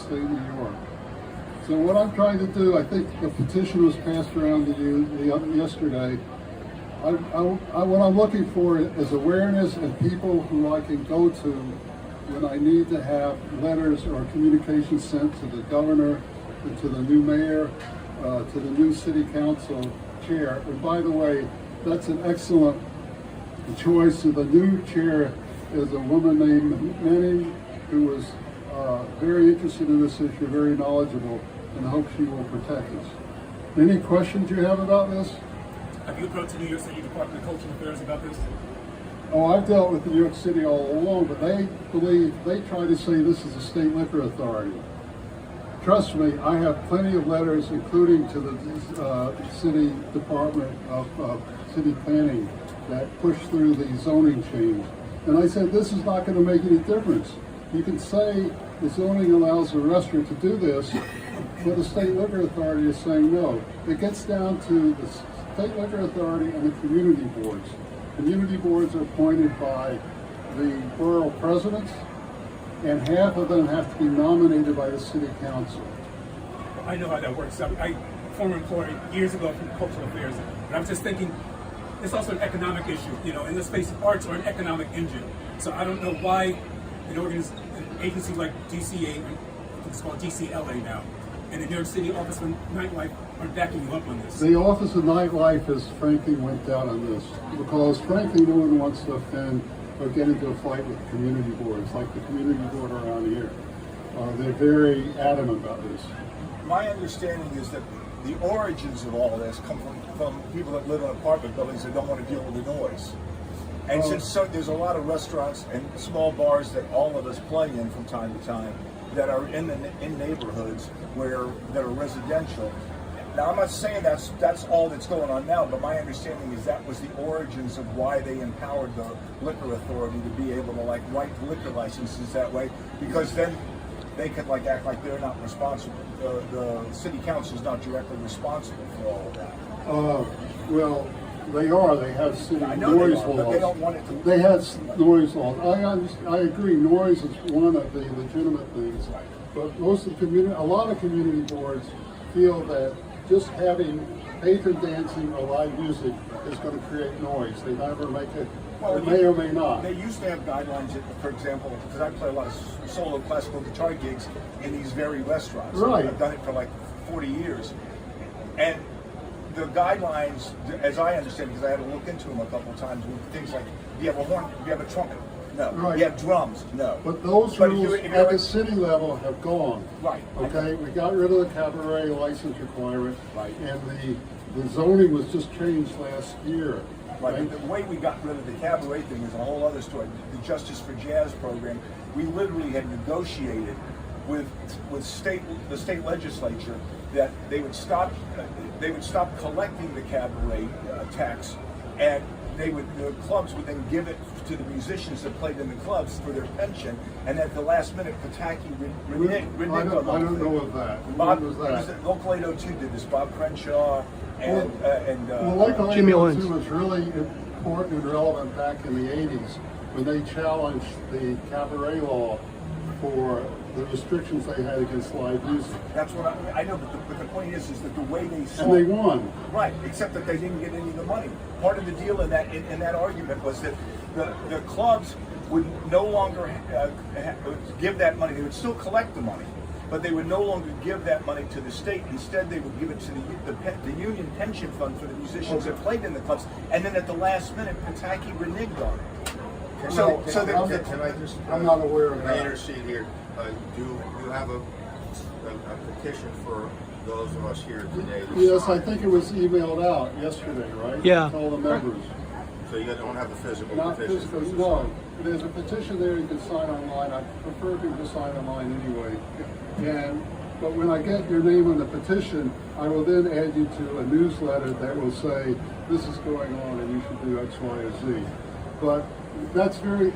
state of New York. So what I'm trying to do, I think the petition was passed around to you yesterday. What I'm looking for is awareness and people who I can go to when I need to have letters or communications sent to the governor, and to the new mayor, to the new city council chair. And by the way, that's an excellent choice. So the new chair is a woman named Manning, who was very interested in this issue, very knowledgeable, and I hope she will protect us. Any questions you have about this? Have you approached the New York City Department of Cultural Affairs about this? Oh, I've dealt with New York City all along, but they try to say this is a state liquor authority. Trust me, I have plenty of letters, including to the City Department of City Planning, that push through the zoning change. And I said, this is not going to make any difference. You can say the zoning allows a restaurant to do this, but the state liquor authority is saying no. It gets down to the state liquor authority and the community boards. Community boards are appointed by the borough presidents, and half of them have to be nominated by the city council. I know how that works. I former employee years ago from Cultural Affairs, and I was just thinking, it's also an economic issue. You know, in this space, arts are an economic engine. So I don't know why an agency like DCA, I think it's called DCLA now, and the New York City Office of Nightlife are backing you up on this. The Office of Nightlife has frankly went down on this because frankly no one wants to offend or get into a fight with community boards like the community board around here. They're very adamant about this. My understanding is that the origins of all of this come from people that live in apartment buildings that don't want to deal with the noise. And since there's a lot of restaurants and small bars that all of us play in from time to time that are in neighborhoods that are residential. Now, I'm not saying that's all that's going on now, but my understanding is that was the origins of why they empowered the liquor authority to be able to write liquor licenses that way, because then they could act like they're not responsible. The city council is not directly responsible for all of that. Well, they are. They have city noise laws. But they don't want it to. They have noise laws. I agree. Noise is one of the legitimate things, but a lot of community boards feel that just having patron dancing or live music is going to create noise. They never make it. Well, it may or may not. They used to have guidelines, for example, because I play a lot of solo classical guitar gigs in these very restaurants. Right. I've done it for 40 years. And the guidelines, as I understand, because I had to look into them a couple of times, with things like, do you have a horn? Do you have a trumpet? No. Right. Do you have drums? No. But those rules at the city level have gone. Right. Okay, we got rid of the cabaret license requirement. Right. And the zoning was just changed last year. Right. The way we got rid of the cabaret thing is a whole other story. The Justice for Jazz program, we literally had negotiated with the state legislature that they would stop collecting the cabaret tax, and the clubs would then give it to the musicians that played in the clubs for their pension, and at the last minute, Pataki reneged on the I don't know of that. Bob, When was that? Local 802 did this. Bob Crenshaw and Local Jimmy 802 was really important and relevant back in the 80s when they challenged the cabaret law for the restrictions they had against live music. That's what I know, but the point is that the way they saw And they won. Right, except that they didn't get any of the money. Part of the deal in that argument was that the clubs would no longer give that money. They would still collect the money, but they would no longer give that money to the state. Instead, they would give it to the union pension fund for the musicians that played in the clubs. And then at the last minute, Pataki reneged on it. I'm not aware of Can I that. intercede here? Do you have a petition for those of us here today? Yes, I think it was emailed out yesterday, right? Yeah. To all the members. So you don't have the physical Not petition? physically, no. There's a petition there you can sign online. I prefer people to sign online anyway. But when I get your name on the petition, I will then add you to a newsletter that will say, this is going on and you should do X, Y, or Z. But that's the